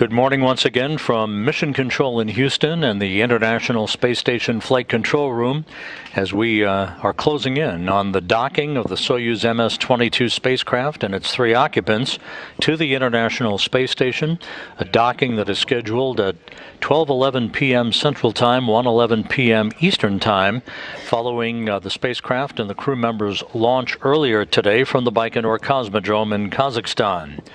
Good morning once again from Mission Control in Houston and the International Space Station Flight Control Room as we are closing in on the docking of the Soyuz MS-22 spacecraft and its 3 occupants to the International Space Station, a docking that is scheduled at 12:11 p.m. Central Time, 1:11 p.m. Eastern Time, following the spacecraft and the crew members' launch earlier today from the Baikonur Cosmodrome in Kazakhstan.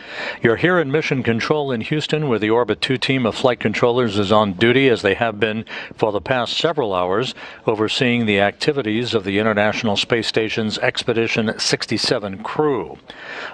You're here in Mission Control in Houston, where the Orbit 2 team of flight controllers is on duty, as they have been for the past several hours, overseeing the activities of the International Space Station's Expedition 67 crew.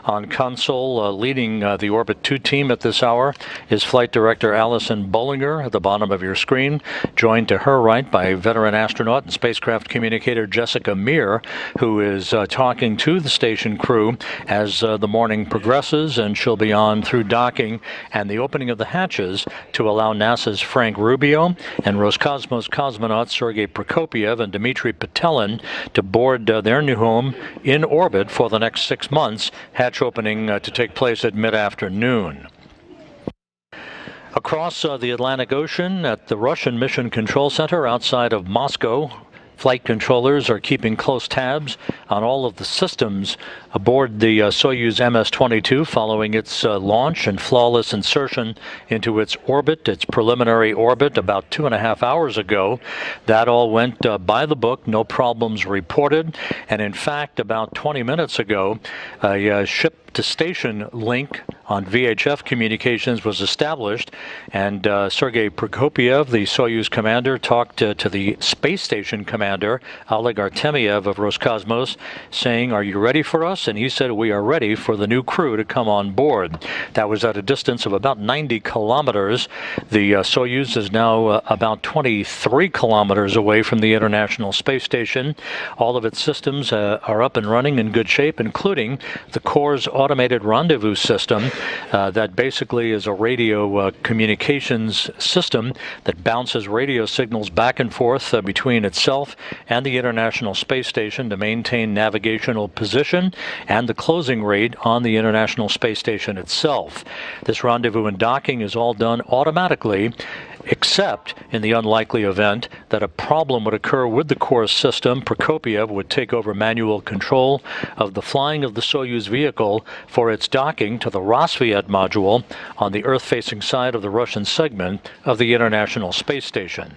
On console, leading the Orbit 2 team at this hour is Flight Director Allison Bollinger at the bottom of your screen, joined to her right by veteran astronaut and spacecraft communicator Jessica Meir, who is talking to the station crew as the morning progresses, and she'll be on through docking and the opening of the hatches to allow NASA's Frank Rubio and Roscosmos cosmonauts Sergey Prokopyev and Dmitry Petelin to board their new home in orbit for the next 6 months, hatch opening to take place at mid-afternoon. Across the Atlantic Ocean at the Russian Mission Control Center outside of Moscow, flight controllers are keeping close tabs on all of the systems aboard the Soyuz MS-22 following its launch and flawless insertion into its orbit, its preliminary orbit, about 2.5 hours ago. That all went by the book, no problems reported. And in fact, about 20 minutes ago, a ship-to-station link on VHF communications was established, and Sergey Prokopyev, the Soyuz commander, talked to the space station commander, Oleg Artemyev of Roscosmos, saying, "Are you ready for us?" And he said, "We are ready for the new crew to come on board." That was at a distance of about 90 kilometers. The Soyuz is now about 23 kilometers away from the International Space Station. All of its systems are up and running in good shape, including the core's automated rendezvous system that basically is a radio communications system that bounces radio signals back and forth between itself and the International Space Station to maintain navigational position and the closing rate on the International Space Station itself. This rendezvous and docking is all done automatically, except in the unlikely event that a problem would occur with the core system. Prokopyev would take over manual control of the flying of the Soyuz vehicle for its docking to the Rassvet module on the Earth-facing side of the Russian segment of the International Space Station.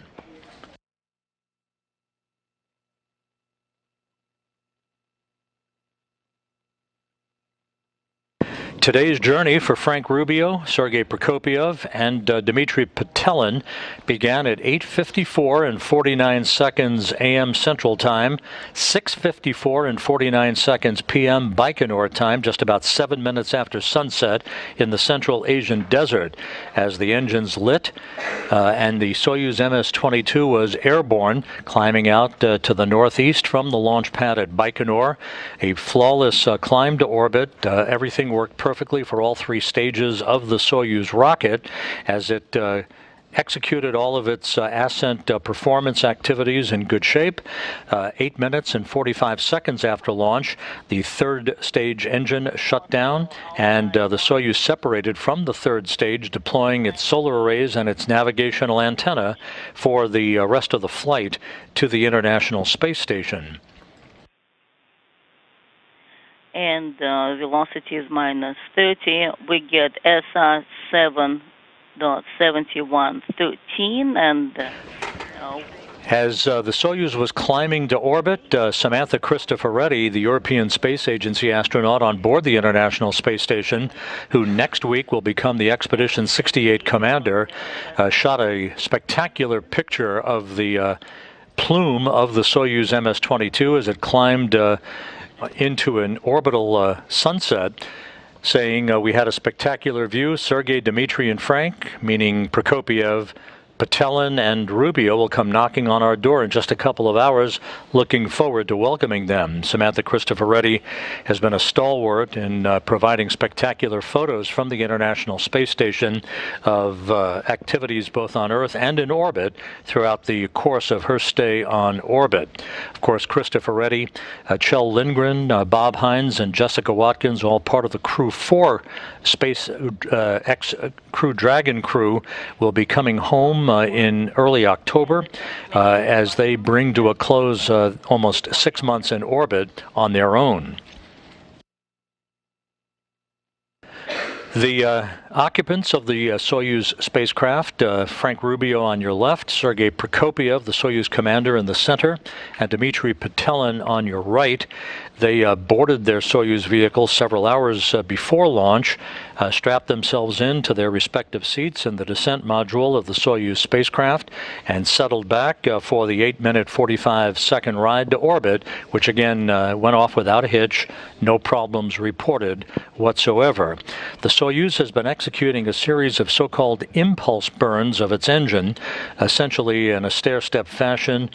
Today's journey for Frank Rubio, Sergey Prokopyev, and Dmitry Petelin began at 8:54 and 49 seconds a.m. Central Time, 6:54 and 49 seconds p.m. Baikonur Time, just about 7 minutes after sunset in the Central Asian desert, as the engines lit and the Soyuz MS-22 was airborne, climbing out to the northeast from the launch pad at Baikonur. A flawless climb to orbit. Everything worked perfectly for all 3 stages of the Soyuz rocket as it executed all of its ascent performance activities in good shape. 8 minutes and 45 seconds after launch, the 3rd stage engine shut down, and the Soyuz separated from the 3rd stage, deploying its solar arrays and its navigational antenna for the rest of the flight to the International Space Station. And velocity is minus 30. We get SR 7.7113, and as the Soyuz was climbing to orbit, Samantha Cristoforetti, the European Space Agency astronaut on board the International Space Station, who next week will become the Expedition 68 commander, shot a spectacular picture of the plume of the Soyuz MS-22 as it climbed into an orbital sunset, saying, "We had a spectacular view. Sergey, Dmitry, and Frank," meaning Prokopyev, Petelin and Rubio will come knocking on our door in just a couple of hours. Looking forward to welcoming them. Samantha Cristoforetti has been a stalwart in providing spectacular photos from the International Space Station of activities both on Earth and in orbit throughout the course of her stay on orbit. Of course, Cristoforetti, Kjell Lindgren, Bob Hines, and Jessica Watkins, all part of the Crew 4 Space Crew Dragon crew, will be coming home in early October as they bring to a close almost 6 months in orbit on their own. The occupants of the Soyuz spacecraft, Frank Rubio on your left, Sergey Prokopyev, the Soyuz commander, in the center, and Dmitry Petelin on your right. They boarded their Soyuz vehicle several hours before launch, strapped themselves into their respective seats in the descent module of the Soyuz spacecraft, and settled back for the 8-minute, 45-second ride to orbit, which again went off without a hitch, no problems reported whatsoever. The Soyuz has been executing a series of so-called impulse burns of its engine, essentially in a stair-step fashion,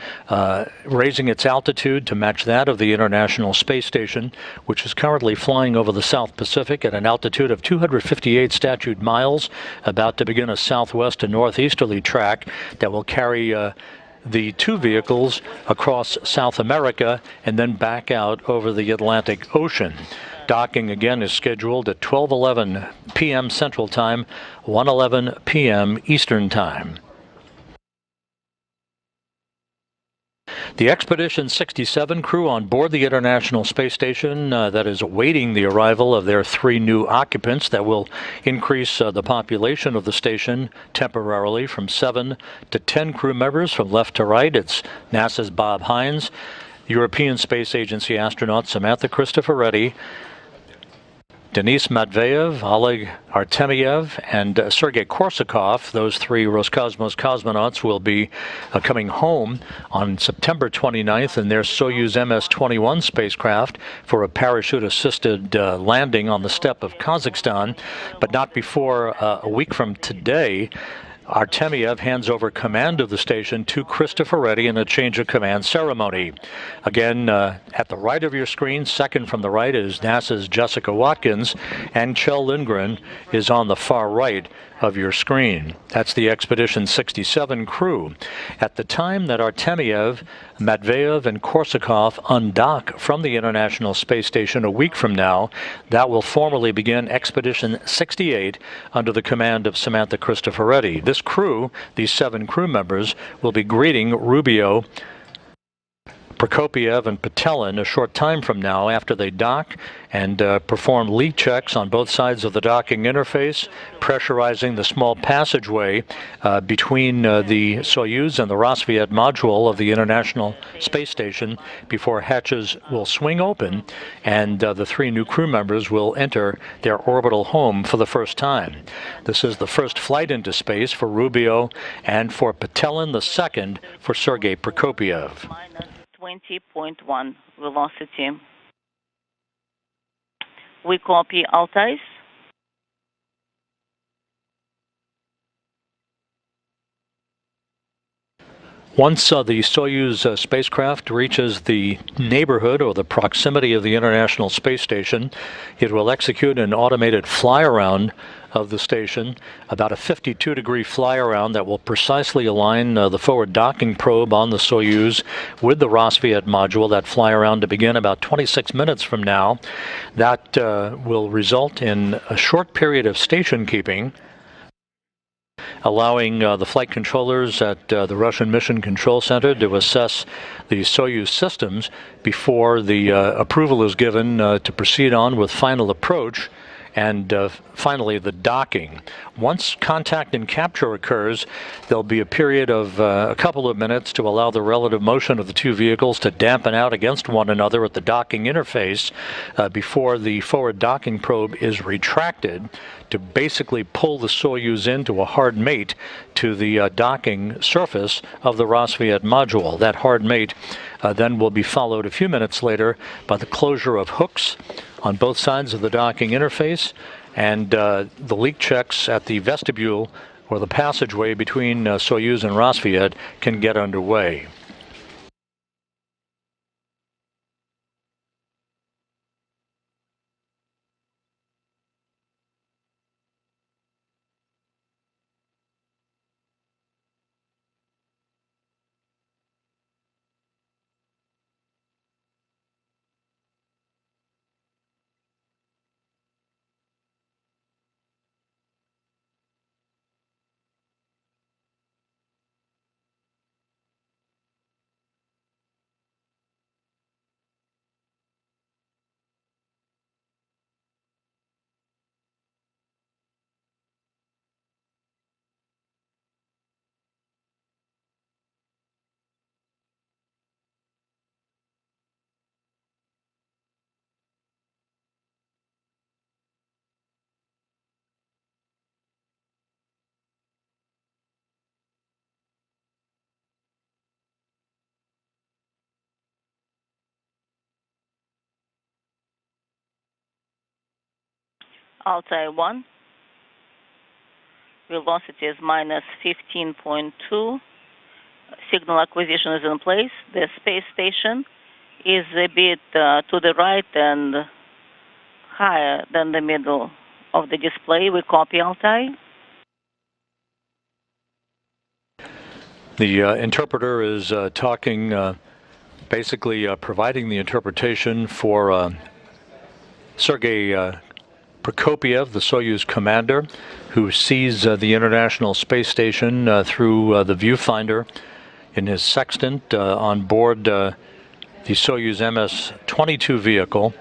raising its altitude to match that of the International Space Station, which is currently flying over the South Pacific at an altitude of 258 statute miles, about to begin a southwest to northeasterly track that will carry the two vehicles across South America and then back out over the Atlantic Ocean. Docking again is scheduled at 12:11 p.m. Central Time, 1:11 p.m. Eastern Time. The Expedition 67 crew on board the International Space Station that is awaiting the arrival of their 3 new occupants that will increase the population of the station temporarily from 7 to 10 crew members from left to right. It's NASA's Bob Hines, European Space Agency astronaut Samantha Cristoforetti, Denis Matveyev, Oleg Artemyev, and Sergei Korsakov. Those 3 Roscosmos cosmonauts will be coming home on September 29th in their Soyuz MS-21 spacecraft for a parachute-assisted landing on the steppe of Kazakhstan, but not before a week from today. Artemyev hands over command of the station to Cristoforetti in a change of command ceremony. Again, at the right of your screen, second from the right, is NASA's Jessica Watkins, and Kjell Lindgren is on the far right of your screen. That's the Expedition 67 crew. At the time that Artemyev, Matveyev, and Korsakov undock from the International Space Station a week from now, that will formally begin Expedition 68 under the command of Samantha Cristoforetti. This crew, these 7 crew members, will be greeting Rubio, Prokopyev, and Petelin a short time from now after they dock and perform leak checks on both sides of the docking interface, pressurizing the small passageway between the Soyuz and the Rassvet module of the International Space Station before hatches will swing open and the 3 new crew members will enter their orbital home for the first time. This is the first flight into space for Rubio and for Petelin, the second for Sergey Prokopyev. 20.1 velocity. We copy Altais. Once the Soyuz spacecraft reaches the neighborhood or the proximity of the International Space Station, it will execute an automated fly-around of the station, about a 52-degree fly-around that will precisely align the forward docking probe on the Soyuz with the Rassvet module. That fly-around to begin about 26 minutes from now. That will result in a short period of station keeping, allowing the flight controllers at the Russian Mission Control Center to assess the Soyuz systems before the approval is given to proceed on with final approach and finally the docking. Once contact and capture occurs, there'll be a period of a couple of minutes to allow the relative motion of the 2 vehicles to dampen out against one another at the docking interface before the forward docking probe is retracted to basically pull the Soyuz into a hard mate to the docking surface of the Rassvet module. That hard mate then will be followed a few minutes later by the closure of hooks on both sides of the docking interface and the leak checks at the vestibule or the passageway between Soyuz and Rassvet can get underway. Altai 1. Velocity is minus 15.2. Signal acquisition is in place. The space station is a bit to the right and higher than the middle of the display. We copy Altai. The interpreter is talking, basically providing the interpretation for Sergey Prokopyev, the Soyuz commander, who sees the International Space Station through the viewfinder in his sextant on board the Soyuz MS-22 vehicle.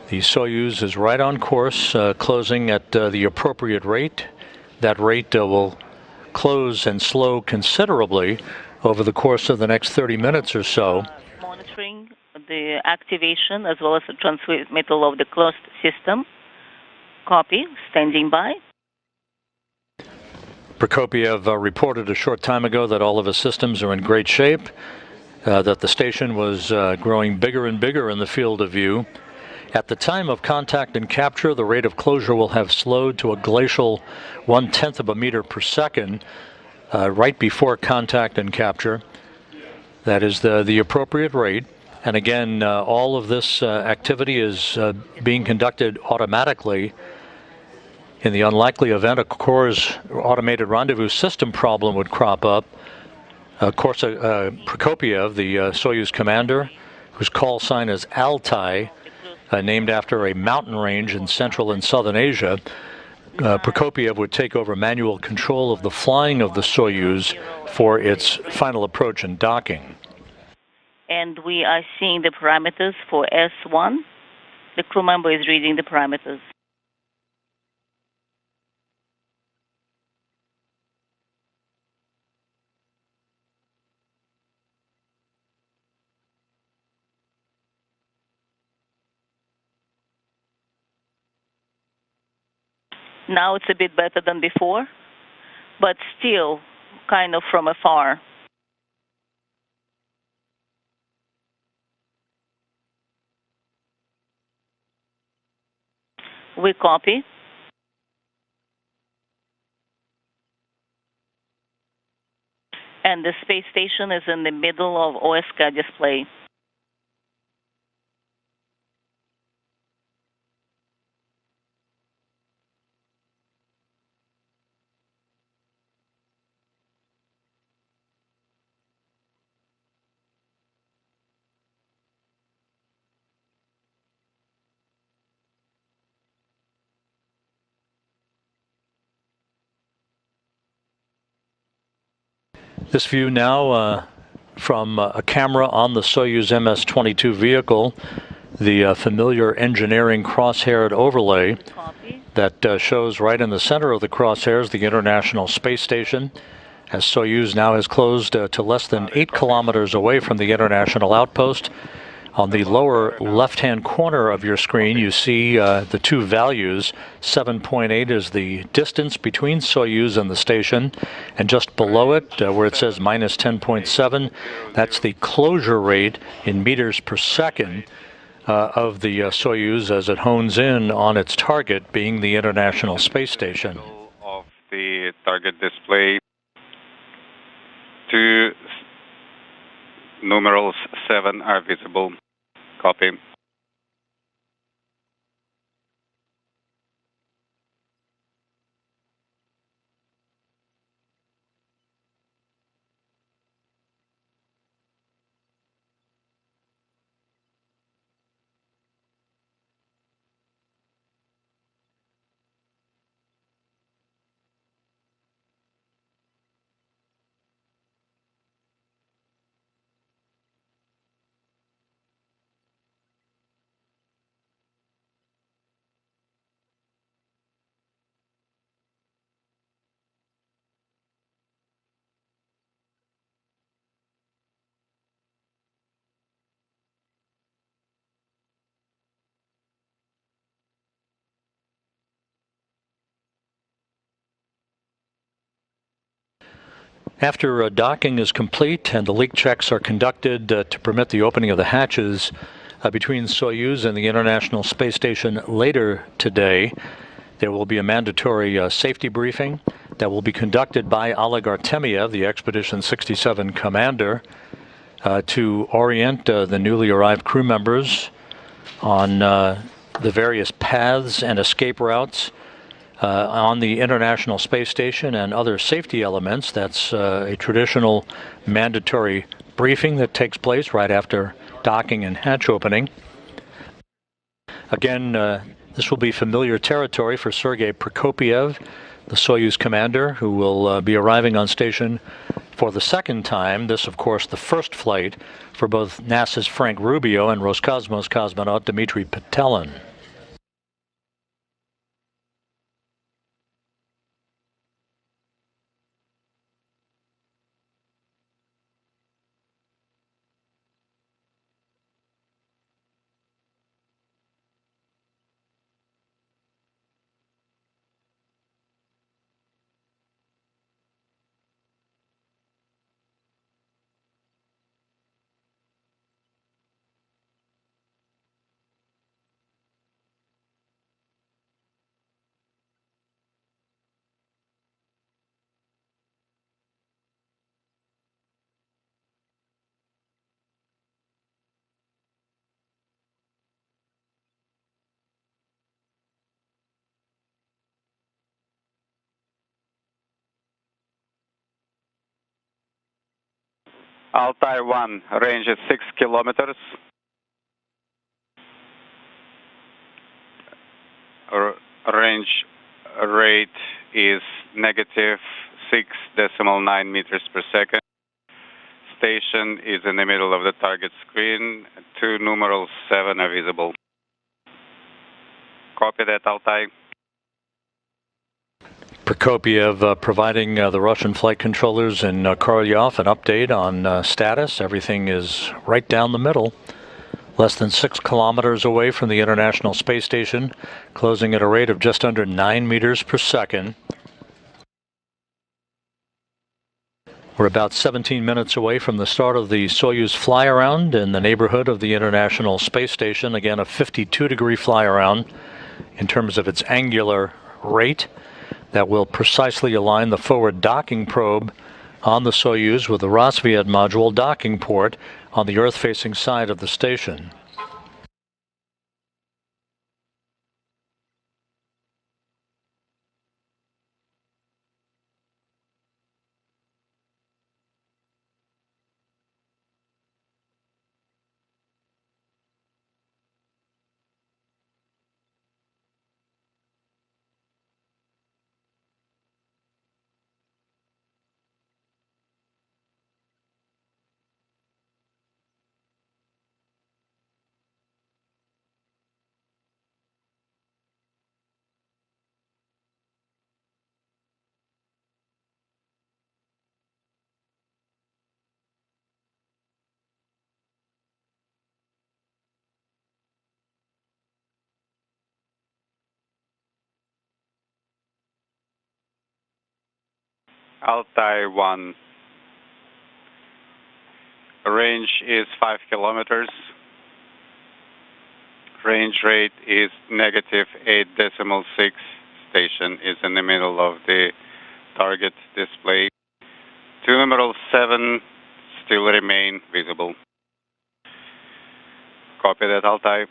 The Soyuz is right on course, closing at the appropriate rate. That rate will close and slow considerably over the course of the next 30 minutes or so. Monitoring the activation as well as the transmittal of the closed system. Copy, standing by. Prokopyev reported a short time ago that all of his systems are in great shape, that the station was growing bigger and bigger in the field of view. At the time of contact and capture, the rate of closure will have slowed to a glacial 1/10 of a meter per second right before contact and capture. That is the appropriate rate. And again, all of this activity is being conducted automatically. In the unlikely event a core's automated rendezvous system problem would crop up, Prokopyev, the Soyuz commander, whose call sign is Altai, named after a mountain range in Central and Southern Asia, Prokopyev would take over manual control of the flying of the Soyuz for its final approach and docking. And we are seeing the parameters for S1. The crew member is reading the parameters. Now it's a bit better than before, but still kind of from afar. We copy. And the space station is in the middle of OSK display. This view now from a camera on the Soyuz MS-22 vehicle, the familiar engineering cross-haired overlay that shows right in the center of the crosshairs the International Space Station, as Soyuz now has closed to less than 8 kilometers away from the International Outpost. On the lower left-hand corner of your screen, you see the two values. 7.8 is the distance between Soyuz and the station, and just below it, where it says minus 10.7, that's the closure rate in meters per second of the Soyuz as it hones in on its target, being the International Space Station. Of the target display. 2 numerals 7 are visible. Copy. After docking is complete and the leak checks are conducted to permit the opening of the hatches between Soyuz and the International Space Station later today, there will be a mandatory safety briefing that will be conducted by Oleg Artemyev, the Expedition 67 commander, to orient the newly arrived crew members on the various paths and escape routes on the International Space Station and other safety elements. That's a traditional mandatory briefing that takes place right after docking and hatch opening. Again, this will be familiar territory for Sergey Prokopyev, the Soyuz commander, who will be arriving on station for the second time. This, of course, the first flight for both NASA's Frank Rubio and Roscosmos cosmonaut Dmitry Petelin. Altai 1, range is 6 kilometers. Range rate is negative 6.9 meters per second. Station is in the middle of the target screen. 2 numerals 7 are visible. Copy that, Altai. Prokopyev providing the Russian flight controllers in Korolyov an update on status. Everything is right down the middle. Less than 6 kilometers away from the International Space Station, closing at a rate of just under 9 meters per second. We're about 17 minutes away from the start of the Soyuz fly-around in the neighborhood of the International Space Station. Again, a 52-degree fly-around in terms of its angular rate that will precisely align the forward docking probe on the Soyuz with the Rassvet module docking port on the Earth-facing side of the station. Altai 1. Range is 5 kilometers. Range rate is negative 8.6. Station is in the middle of the target display. 2 numeral 7 still remain visible. Copy that, Altai.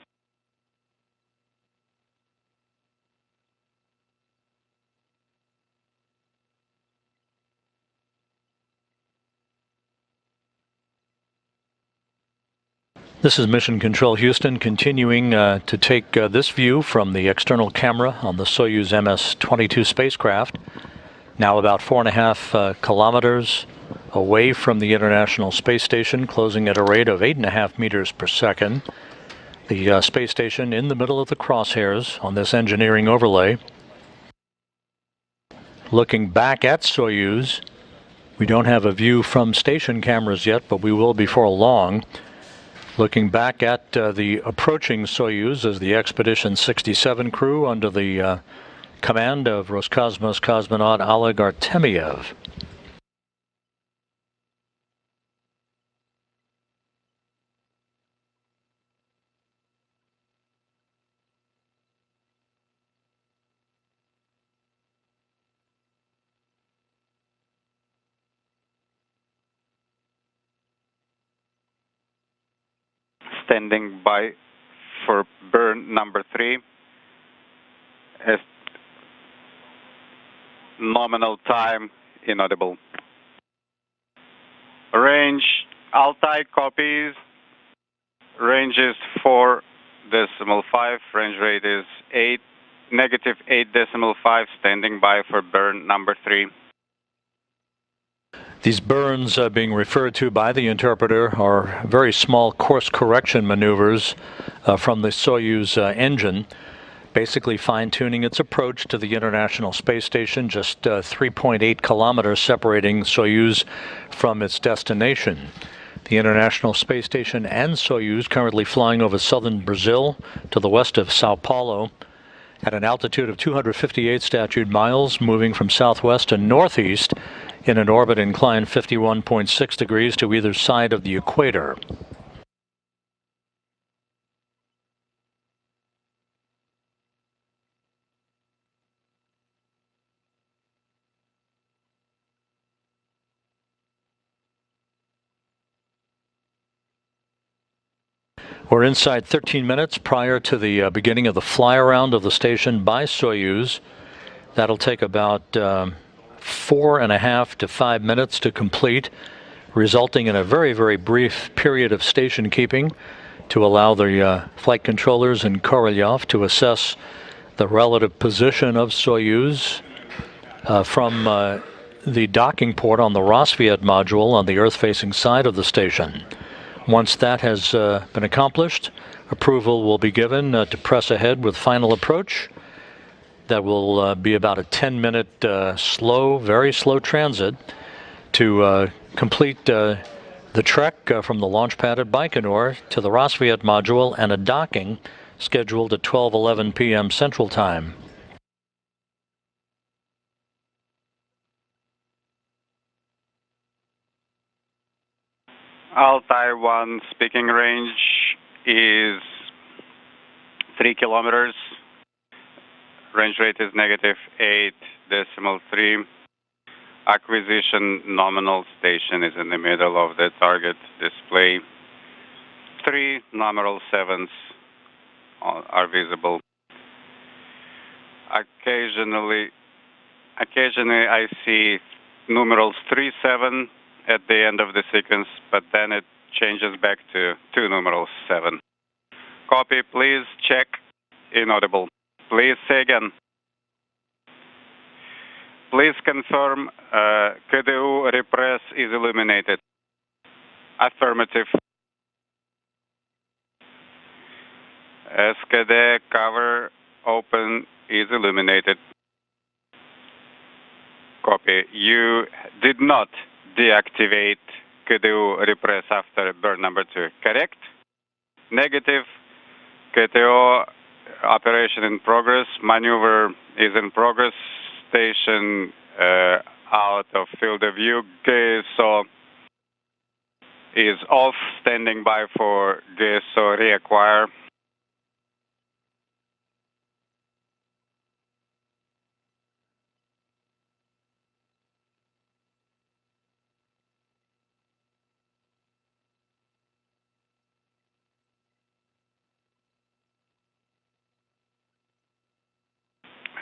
This is Mission Control Houston, continuing to take this view from the external camera on the Soyuz MS-22 spacecraft, now about 4.5 kilometers away from the International Space Station, closing at a rate of 8.5 meters per second. The space station in the middle of the crosshairs on this engineering overlay. Looking back at Soyuz, we don't have a view from station cameras yet, but we will before long. Looking back at the approaching Soyuz as the Expedition 67 crew under the command of Roscosmos cosmonaut Oleg Artemyev. Standing by for burn number 3. As nominal time inaudible. Range Altai copies. Range is 4.5. Range rate is -8.5. Standing by for burn number 3. These burns being referred to by the interpreter are very small course correction maneuvers from the Soyuz engine, basically fine-tuning its approach to the International Space Station, just 3.8 kilometers separating Soyuz from its destination. The International Space Station and Soyuz currently flying over southern Brazil to the west of Sao Paulo at an altitude of 258 statute miles, moving from southwest to northeast in an orbit inclined 51.6 degrees to either side of the equator. We're inside 13 minutes prior to the beginning of the fly-around of the station by Soyuz. That'll take about 4.5 to 5 minutes to complete, resulting in a very, very brief period of station keeping to allow the flight controllers and Korolev to assess the relative position of Soyuz from the docking port on the Rassvet module on the Earth-facing side of the station. Once that has been accomplished, approval will be given to press ahead with final approach. That will be about a 10-minute slow, very slow transit to complete the trek from the launch pad at Baikonur to the Rassvet module and a docking scheduled at 12:11 p.m. Central Time. Altai 1 speaking range is 3 kilometers. Range rate is -8.3. Acquisition nominal station is in the middle of the target display. 3 numeral 7s are visible. Occasionally I see numerals 3-7 at the end of the sequence, but then it changes back to 2 numerals 7. Copy, please check. Inaudible. Please say again. Please confirm KDU repress is illuminated. Affirmative. SKD cover open is illuminated. Copy. You did not deactivate KDU repress after burn number 2, correct? Negative. KTO operation in progress. Maneuver is in progress. Station out of field of view. GSO is off. Standing by for GSO reacquire.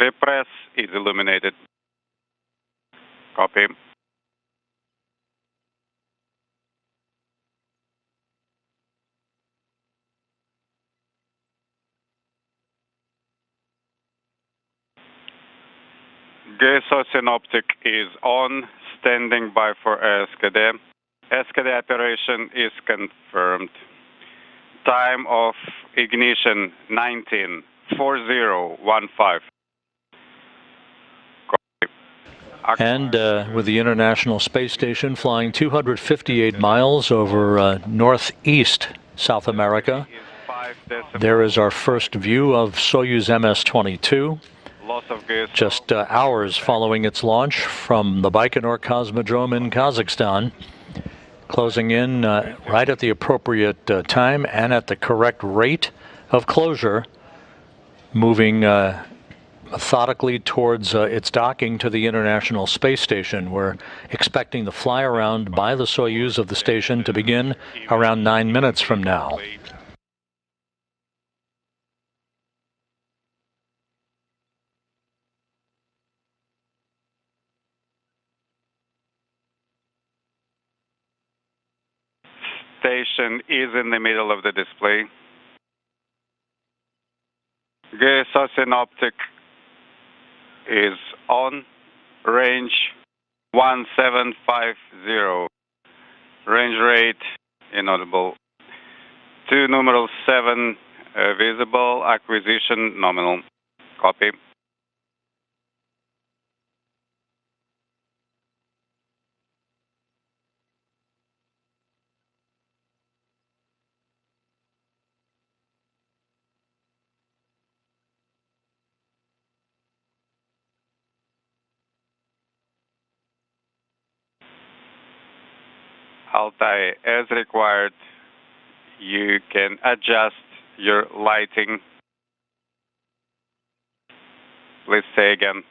Repress is illuminated. Copy. Synoptic is on, standing by for SKD. SKD operation is confirmed. Time of ignition 19:40:15. And with the International Space Station flying 258 miles over northeast South America, there is our first view of Soyuz MS-22. Just hours following its launch from the Baikonur Cosmodrome in Kazakhstan, closing in right at the appropriate time and at the correct rate of closure, moving methodically towards its docking to the International Space Station. We're expecting the fly around by the Soyuz of the station to begin around 9 minutes from now. Station is in the middle of the display. Synoptic is on. Range 1750. Range rate inaudible. 2 visible. Acquisition nominal. Copy. Altai, as required, you can adjust your lighting. Please say again.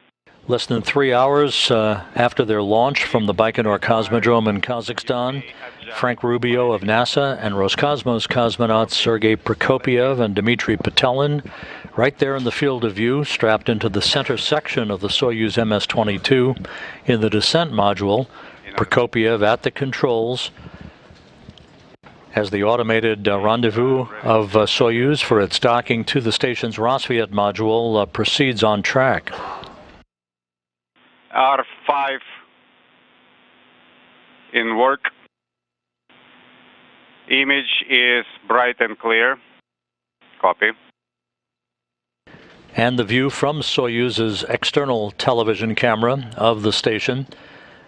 Less than 3 hours after their launch from the Baikonur Cosmodrome in Kazakhstan, Frank Rubio of NASA and Roscosmos cosmonauts Sergey Prokopyev and Dmitry Petelin, right there in the field of view, strapped into the center section of the Soyuz MS-22 in the descent module. Prokopyev at the controls as the automated rendezvous of Soyuz for its docking to the station's Rassvet module proceeds on track. R5 in work. Image is bright and clear. Copy. And the view from Soyuz's external television camera of the station,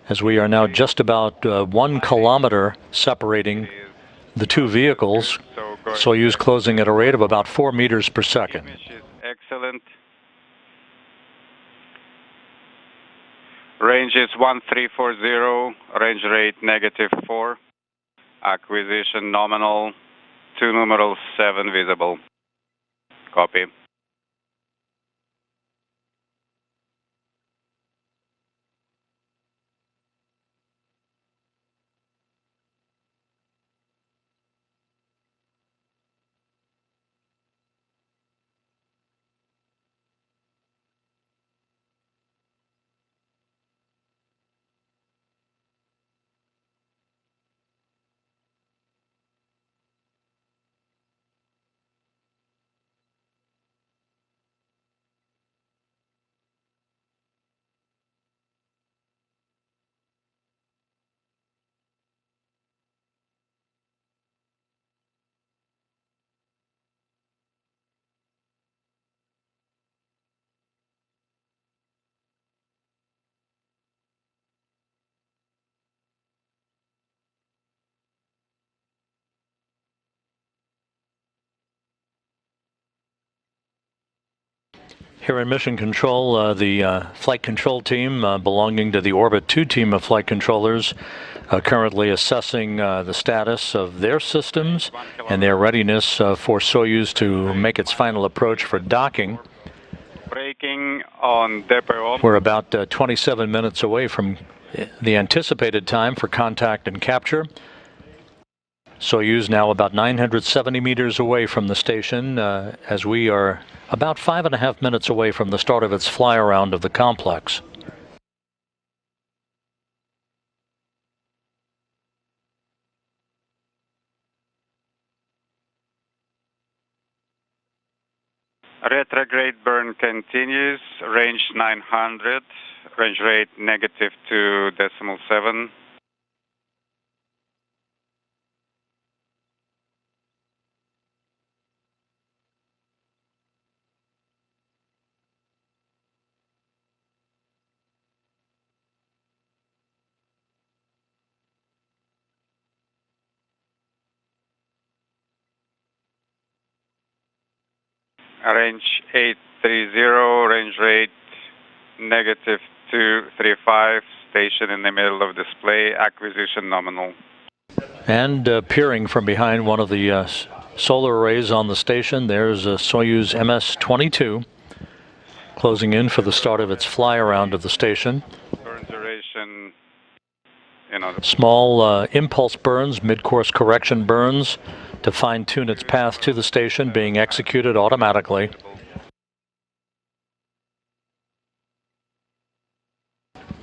as we are now just about 1 kilometer separating the two vehicles. Soyuz closing at a rate of about 4 meters per second. Image is excellent. Range is 1340, range rate -4. Acquisition nominal, 2 visible. Copy. Here in Mission Control, the flight control team belonging to the Orbit 2 team of flight controllers currently assessing the status of their systems and their readiness for Soyuz to make its final approach for docking. Braking on depot. We're about 27 minutes away from the anticipated time for contact and capture. Soyuz now about 970 meters away from the station, as we are about 5.5 minutes away from the start of its fly-around of the complex. Retrograde burn continues, range 900, range rate -2.7. Range 830, range rate -235, station in the middle of display, acquisition nominal. And peering from behind one of the solar arrays on the station, there's a Soyuz MS-22 closing in for the start of its fly-around of the station. Burn duration, Small impulse burns, mid-course correction burns to fine-tune its path to the station being executed automatically.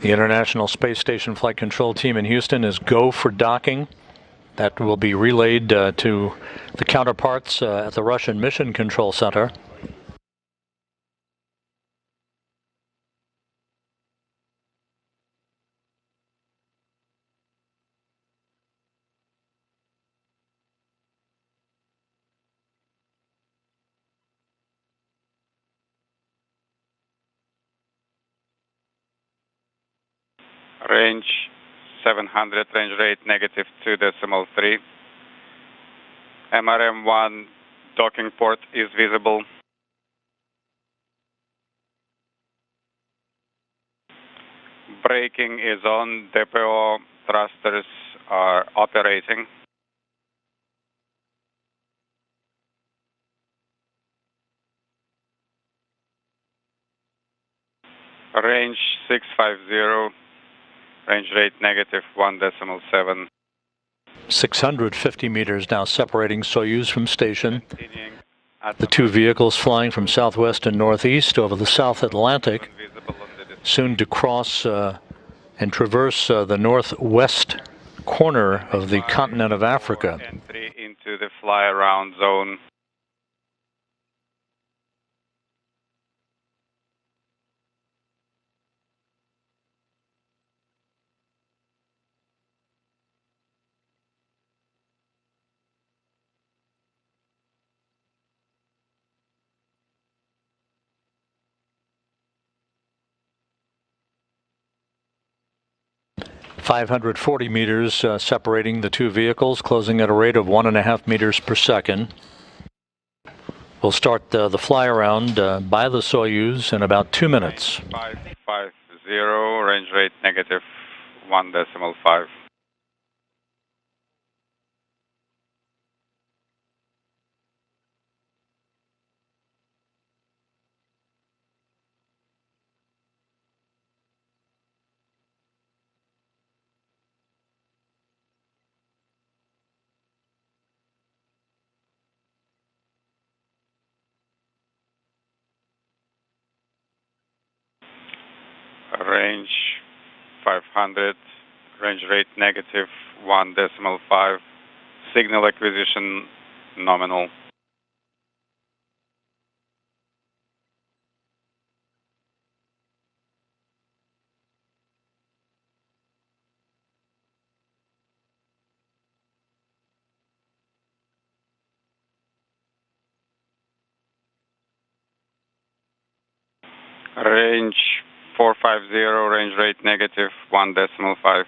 The International Space Station Flight Control Team in Houston is go for docking. That will be relayed to the counterparts at the Russian Mission Control Center. Range 700, range rate -2.3. MRM-1 docking port is visible. Braking is on, DPO thrusters are operating. Range 650. Range rate -1.7. 650 meters now separating Soyuz from station. The two vehicles flying from southwest and northeast over the South Atlantic, soon to cross and traverse the northwest corner of the continent of Africa. Entry into the fly-around zone. .540 meters separating the two vehicles, closing at a rate of 1.5 meters per second. We'll start the fly-around by the Soyuz in about 2 minutes. 550, range rate -1.5. Range 500, range rate -1.5. Signal acquisition nominal. Range 450, range rate -1.5.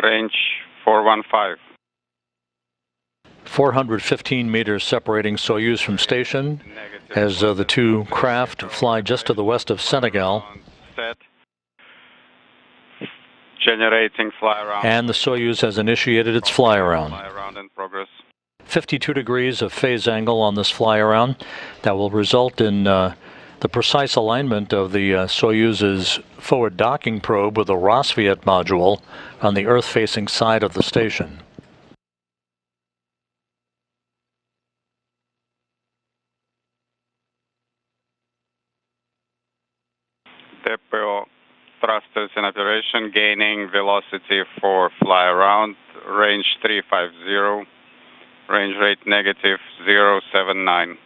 Range 415. 415 meters separating Soyuz from station as the two craft fly just to the west of Senegal. Set. Generating fly around. And the Soyuz has initiated its fly around. Fly around in progress. 52 degrees of phase angle on this fly around. That will result in the precise alignment of the Soyuz's forward docking probe with a Rassvet module on the Earth-facing side of the station. Depot thrusters in operation, gaining velocity for fly around, range 350, range rate negative 079.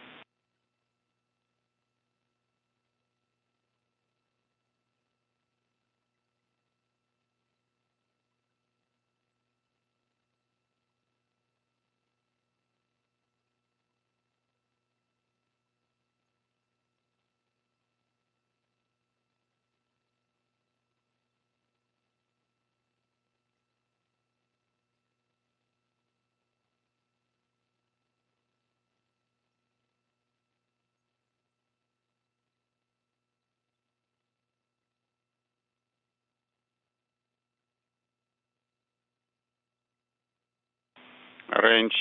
Range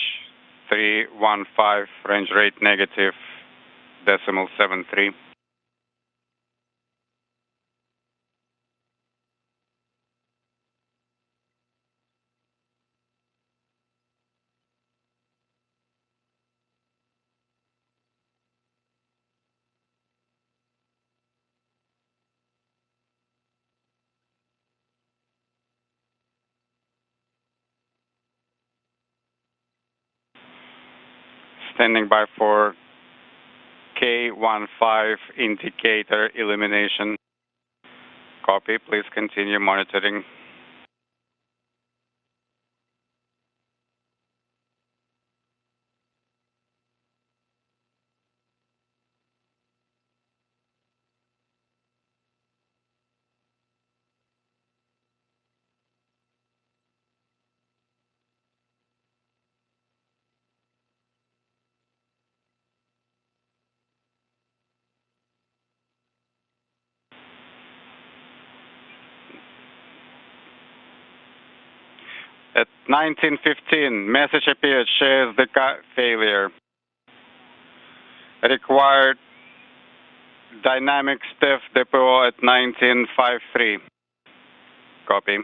315, range rate negative 0.73. Standing by for K15 indicator illumination. Copy, please continue monitoring. At 1915, message appeared, shares the failure. Required dynamic Steph depot at 1953. Copy.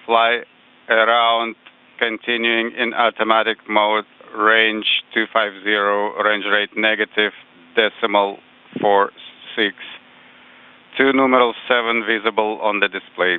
Fly around, continuing in automatic mode, range 250, range rate negative 0.46. 2 numeral 7 visible on the display.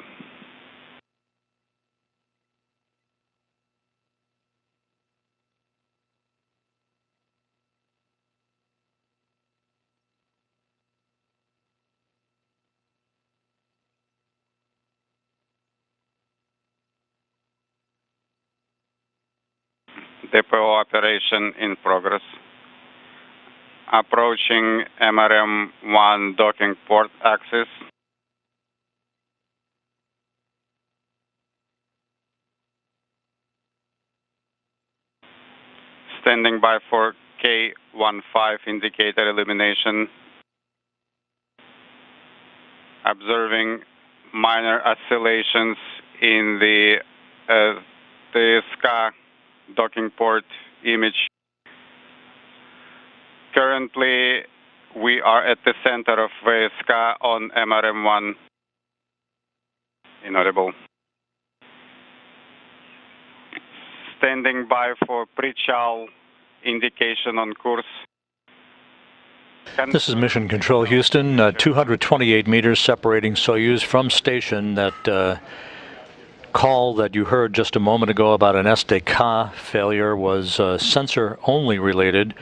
Depot operation in progress. Approaching MRM-1 docking port axis. Standing by for K15 indicator illumination. Observing minor oscillations in the SCA docking port image. Currently, we are at the center of VSK on MRM-1. Inaudible. Standing by for pre-chal indication on course. This is Mission Control Houston, 228 meters separating Soyuz from station. That call that you heard just a moment ago about an SDK failure was sensor-only related,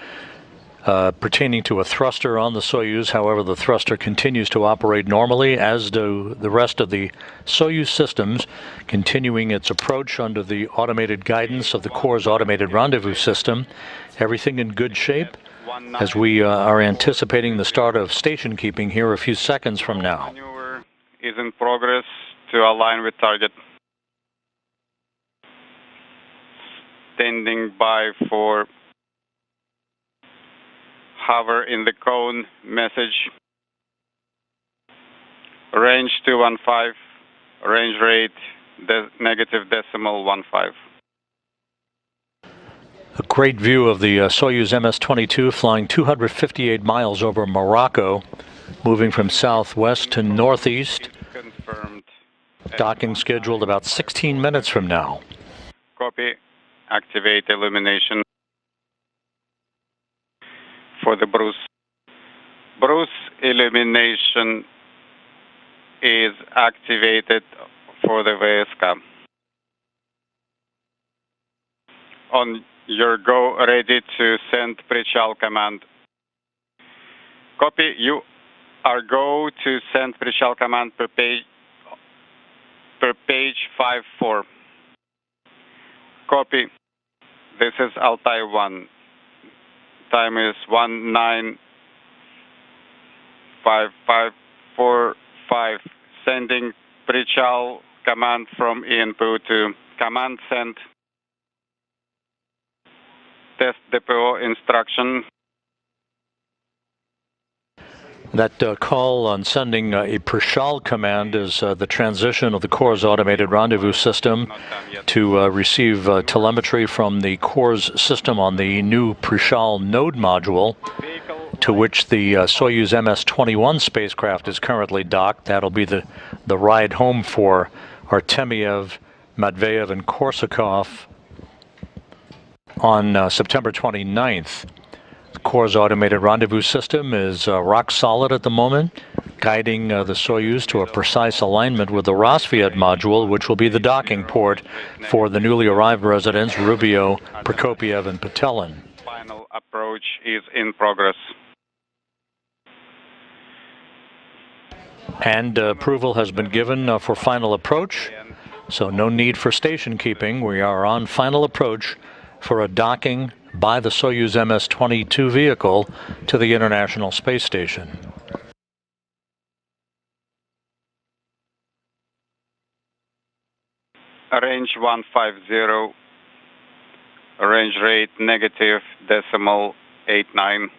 pertaining to a thruster on the Soyuz. However, the thruster continues to operate normally, as do the rest of the Soyuz systems, continuing its approach under the automated guidance of the Corps' automated rendezvous system. Everything in good shape as we are anticipating the start of station keeping here a few seconds from now. Maneuver is in progress to align with target. Standing by for hover in the cone message. Range 215, range rate negative decimal 15. A great view of the Soyuz MS-22 flying 258 miles over Morocco, moving from southwest to northeast. Confirmed. Docking scheduled about 16 minutes from now. Copy. Activate illumination for the Bruce. Bruce illumination is activated for the VSK. On your go, ready to send pre-chal command. Copy. You are go to send pre-chal command per page 54. Copy. This is Altai 1. Time is 195545. Sending pre-chal command from input to command send. Test depot instruction. That call on sending a pre-chal command is the transition of the core's automated rendezvous system to receive telemetry from the core's system on the new pre-chal node module, to which the Soyuz MS-21 spacecraft is currently docked. That'll be the ride home for Artemyev, Matveyev, and Korsakov on September 29th. The core's automated rendezvous system is rock solid at the moment, guiding the Soyuz to a precise alignment with the Rassvet module, which will be the docking port for the newly arrived residents Rubio, Prokopyev, and Petelin. Final approach is in progress. And approval has been given for final approach, so no need for station keeping. We are on final approach for a docking by the Soyuz MS-22 vehicle to the International Space Station. Range 150, range rate negative decimal 89.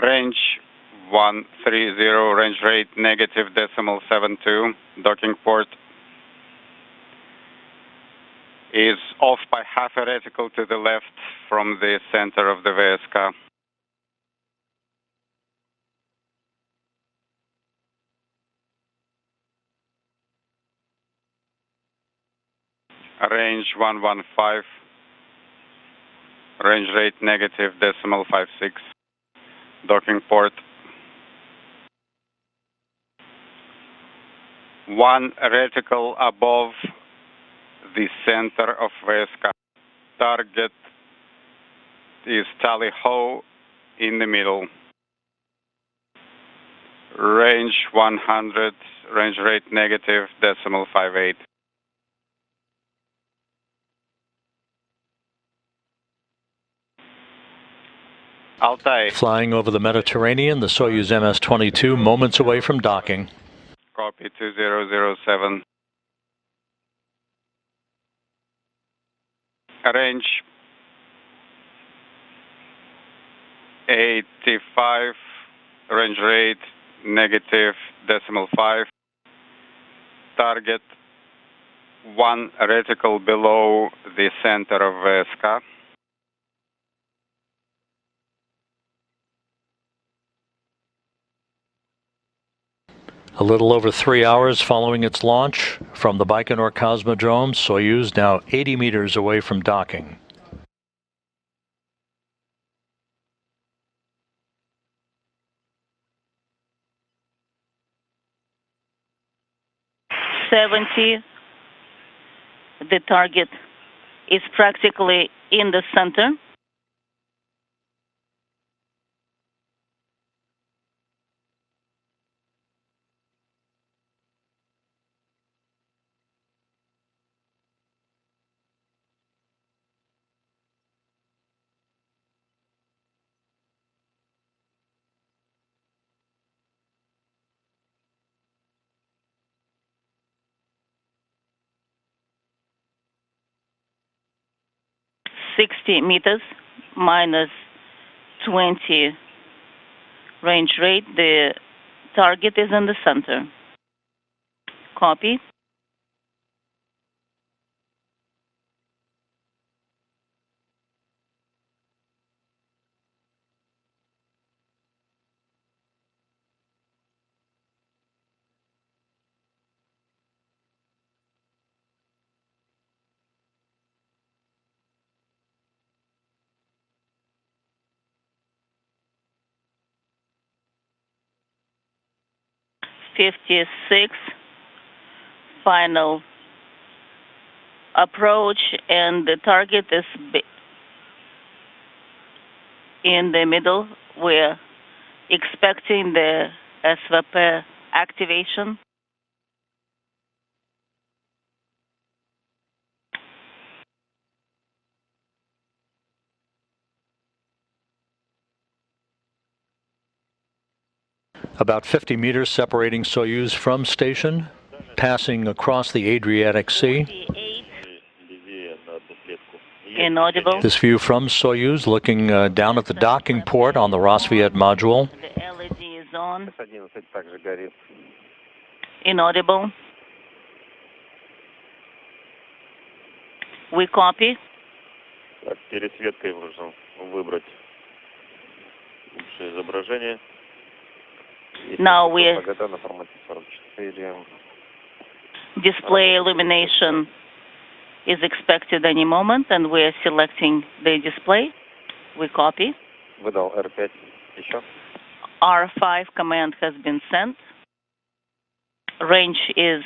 Range 130, range rate negative decimal 72. Docking port is off by half a reticle to the left from the center of the VSK. Range 115, range rate negative decimal 56. Docking port. One reticle above the center of VSK. Target is Tally Ho in the middle. Range 100, range rate negative decimal 58. Altai. Flying over the Mediterranean, the Soyuz MS-22 moments away from docking. Copy 2007. Range 85, range rate negative decimal 5. Target one reticle below the center of VSK. A little over 3 hours following its launch from the Baikonur Cosmodrome, Soyuz now 80 meters away from docking. The target is practically in the center. 60 meters minus 20 range rate. The target is in the center. Copy. '56. Final approach, and the target is in the middle. We're expecting the SVP activation. About 50 meters separating Soyuz from station, passing across the Adriatic Sea. Inaudible. This view from Soyuz, looking down at the docking port on the Rassvet module. The LED is on. Inaudible. We copy. Пересветкой нужно выбрать лучшее изображение. Now we display illumination is expected any moment, and we are selecting the display. We copy. Выдал R5 еще. R5 command has been sent. Range is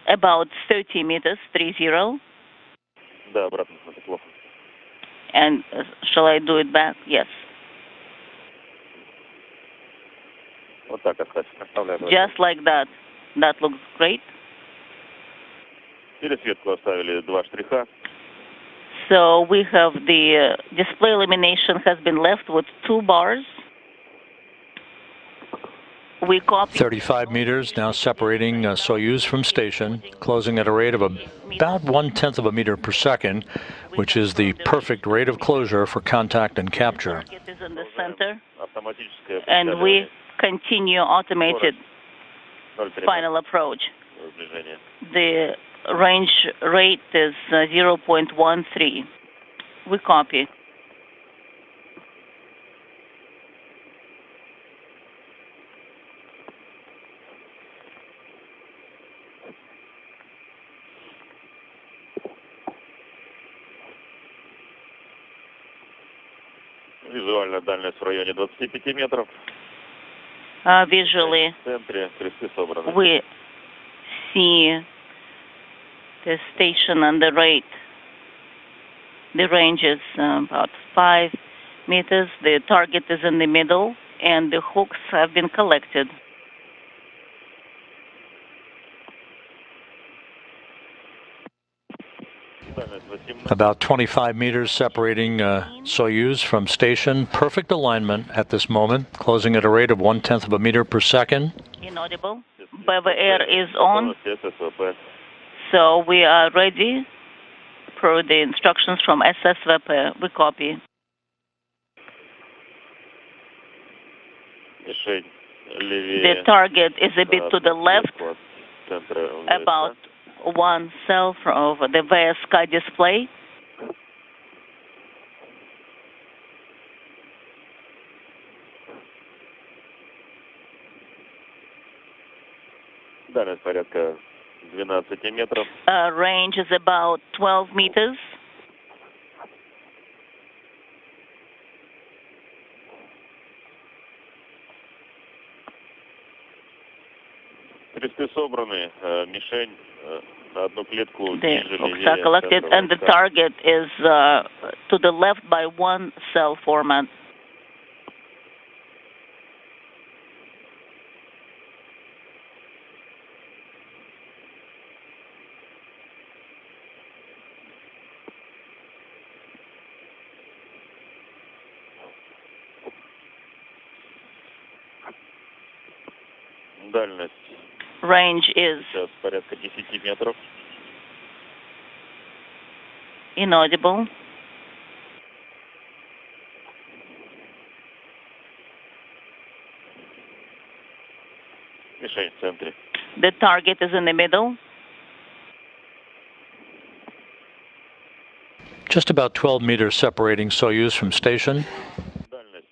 about 30 meters, 30. Да, обратно смотри, плохо. And shall I do it back? Yes. Вот так оставь. Оставляй. Just like that. That looks great. Пересветку оставили 2 штриха. So we have the display illumination has been left with 2 bars. We copy. 35 meters now separating Soyuz from station, closing at a rate of about 1/10 of a meter per second, which is the perfect rate of closure for contact and capture. Target is in the center, and we continue automated final approach. The range rate is 0.13. We copy. Визуальная дальность в районе 25 метров. Visually, В центре кресты собраны. we see the station and the rate. The range is about 5 meters. The target is in the middle, and the hooks have been collected. About 25 meters separating Soyuz from station. Perfect alignment at this moment, closing at a rate of 1/10 of a meter per second. Inaudible. BVR is on, so we are ready for the instructions from SSVP. We copy. The target is a bit to the left, about 1 cell from the VSK display. Дальность порядка 12 метров. Range is about 12 meters. Кресты собраны, мишень на одну клетку The ниже hooks are левее collected, центра and the войска. target is to the left by 1 cell format. Дальность Range is сейчас порядка 10 метров. inaudible. Мишень в центре. The target is in the middle. Just about 12 meters separating Soyuz from station, Дальность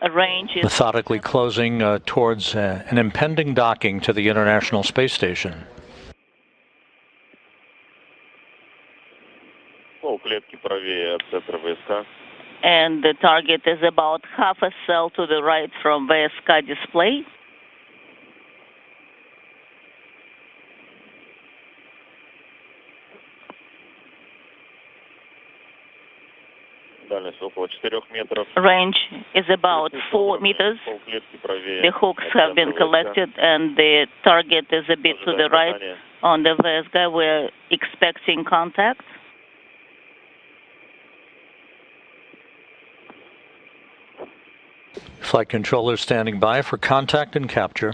7. Range is methodically closing towards an impending docking to the International Space Station. Полклетки правее от центра ВСК. and the target is about half a cell to the right from VSK display. Дальность около 4 метров. Range is about 4 meters. Полклетки правее. The hooks have been collected and the target is a bit to the right on the VSK. We're expecting contact. Flight controllers standing by for contact and capture.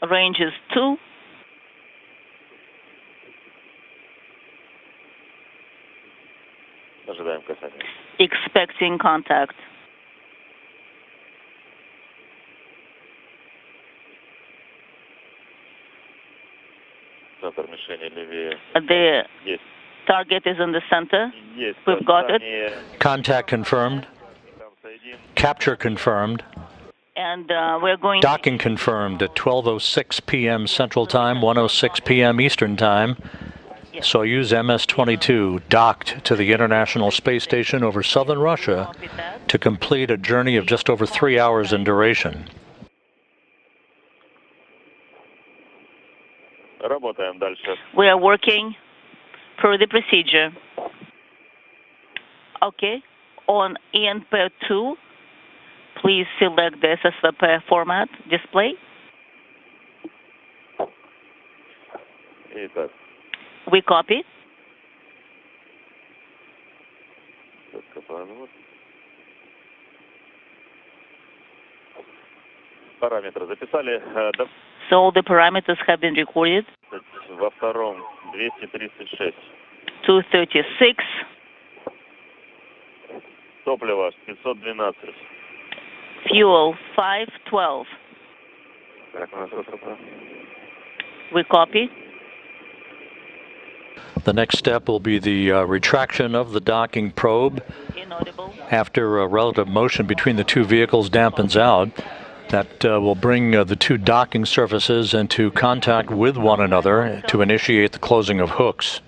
Range is 2. Ожидаем касания. Expecting contact. Центр мишени левее. The Есть. target is in the center. Есть. We've got it. Contact confirmed. Capture confirmed. And we're going Docking confirmed at 12:06 p.m. Central Time, 1:06 p.m. Eastern Time. Soyuz MS-22 docked to the International Space Station over southern Russia to complete a journey of just over 3 hours in duration. Работаем дальше. We are working per the procedure. Okay. On ENP2, please select the SSVP format display. Итак, We copy. вот. Параметры записали. So all the parameters have been recorded. Во втором 236. 236. Топливо 512. Fuel 512. Так, у нас We copy. The next step will be the retraction of the docking probe. Inaudible. After relative motion between the two vehicles dampens out, that will bring the two docking surfaces into contact with one another to initiate the closing of hooks.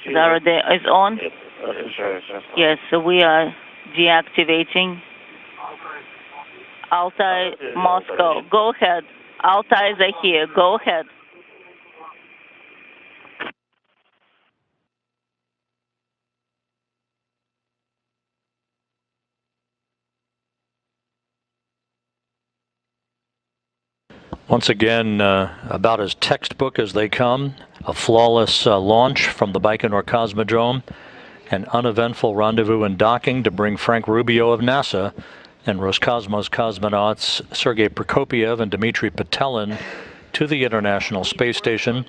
Zarade is on. Yes, so we are deactivating. Altai, Moscow. Go ahead. Altais are here. Go ahead. Once again, about as textbook as they come, a flawless launch from the Baikonur Cosmodrome, an uneventful rendezvous and docking to bring Frank Rubio of NASA and Roscosmos cosmonauts Sergey Prokopyev and Dmitry Petelin to the International Space Station.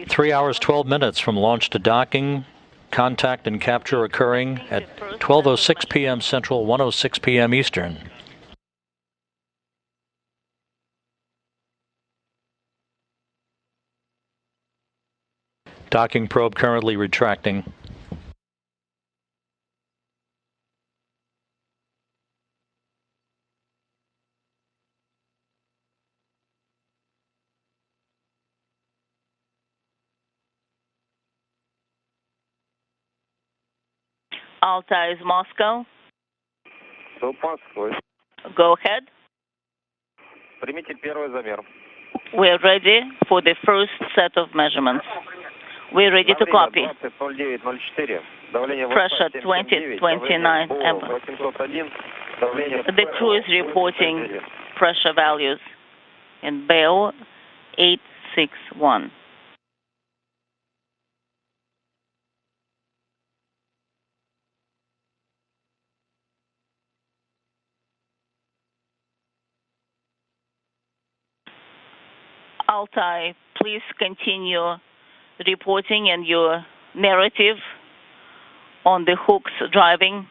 3 hours, 12 minutes from launch to docking, contact and capture occurring at 12:06 p.m. Central, 1:06 p.m. Eastern. Docking probe currently retracting. Altai is Moscow. Москвы. Go ahead. Примите первый замер. We're ready for the first set of measurements. We're ready to copy. Pressure 2029. The crew is reporting pressure values in BO 861. Altai, please continue reporting and your narrative on the hooks driving.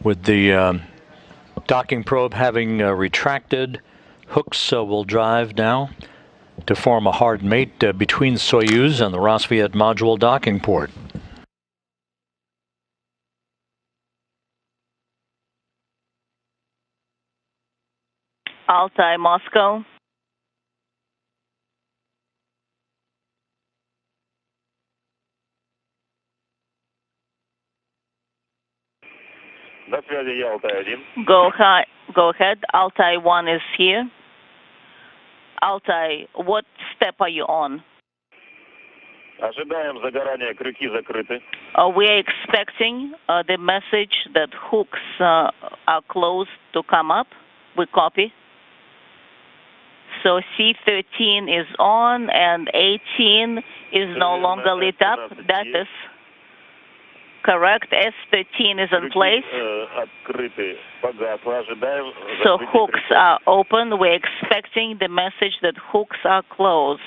With the docking probe having retracted, hooks will drive now to form a hard mate between Soyuz and the Rassvet module docking port. Altai, Moscow. До связи, я Алтай-1. Go ahead. Altai-1 is here. Altai, what step are you on? Ожидаем загорания, крюки закрыты. We are expecting the message that hooks are closed to come up. We copy. So C13 is on and 18 is no longer lit up. That is correct. S13 is in place. Открыты, погасло, ожидаем. So hooks are open. We're expecting the message that hooks are closed.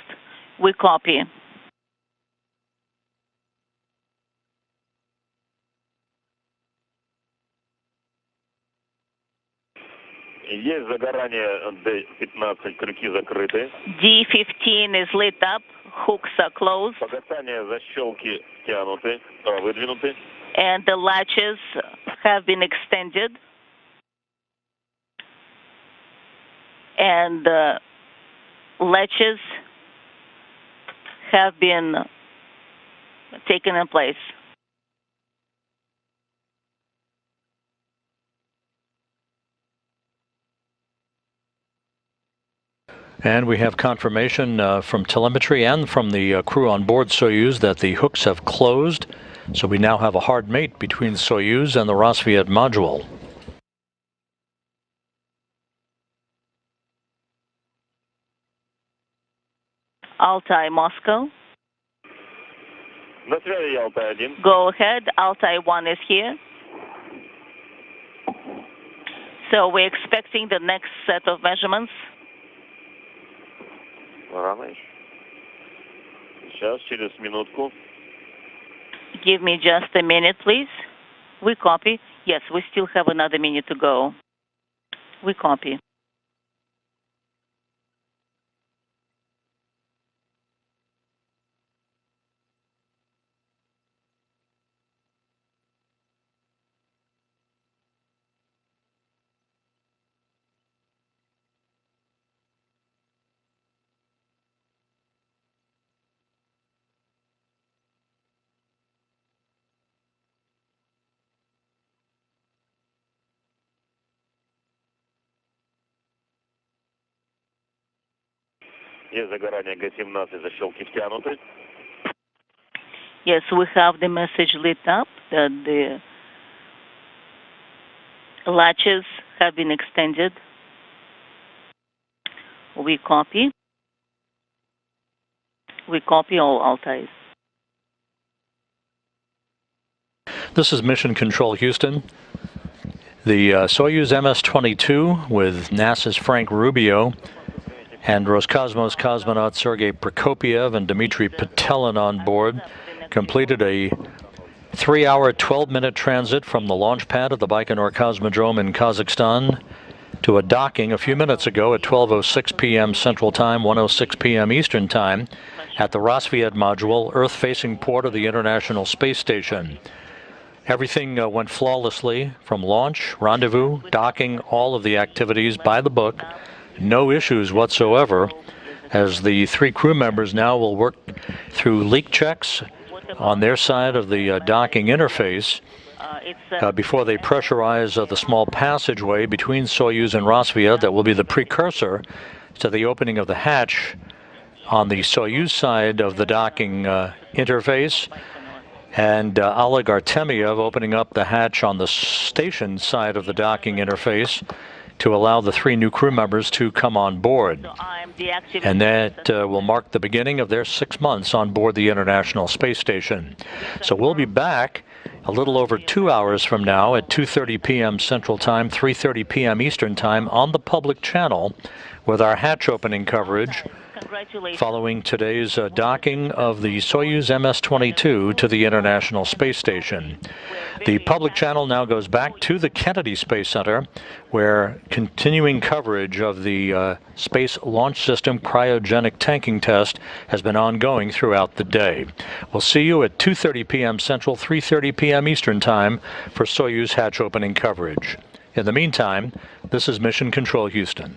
We copy. Есть загорание D15, крюки закрыты. D15 is lit up. Hooks are closed. Погасание, защелки втянуты, выдвинуты. And the latches have been extended. And the latches have been taken in place. And we have confirmation from telemetry and from the crew on board Soyuz that the hooks have closed. So we now have a hard mate between Soyuz and the Rassvet module. Altai, Moscow. До связи, я Алтай-1. Go ahead. Altai-1 is here. So we're expecting the next set of measurements. Рано еще. Сейчас, через минутку. Give me just a minute, please. We copy. Yes, we still have another minute to go. We copy. Есть загорание Г-17, защелки втянуты. Yes, we have the message lit up that the latches have been extended. We copy. We copy all Altais. This is Mission Control Houston. The Soyuz MS-22 with NASA's Frank Rubio and Roscosmos cosmonaut Sergey Prokopyev and Dmitry Petelin on board completed a 3-hour, 12-minute transit from the launch pad of the Baikonur Cosmodrome in Kazakhstan to a docking a few minutes ago at 12:06 p.m. Central Time, 1:06 p.m. Eastern Time at the Rassvet module, Earth-facing port of the International Space Station. Everything went flawlessly from launch, rendezvous, docking, all of the activities by the book. No issues whatsoever, as the 3 crew members now will work through leak checks on their side of the docking interface before they pressurize the small passageway between Soyuz and Rassvet that will be the precursor to the opening of the hatch on the Soyuz side of the docking interface, and Oleg Artemyev opening up the hatch on the station side of the docking interface to allow the 3 new crew members to come on board. And that will mark the beginning of their 6 months on board the International Space Station. So we'll be back a little over 2 hours from now at 2:30 p.m. Central Time, 3:30 p.m. Eastern Time on the public channel with our hatch opening coverage following today's docking of the Soyuz MS-22 to the International Space Station. The public channel now goes back to the Kennedy Space Center, where continuing coverage of the Space Launch System cryogenic tanking test has been ongoing throughout the day. We'll see you at 2:30 p.m. Central, 3:30 p.m. Eastern Time for Soyuz hatch opening coverage. In the meantime, this is Mission Control Houston.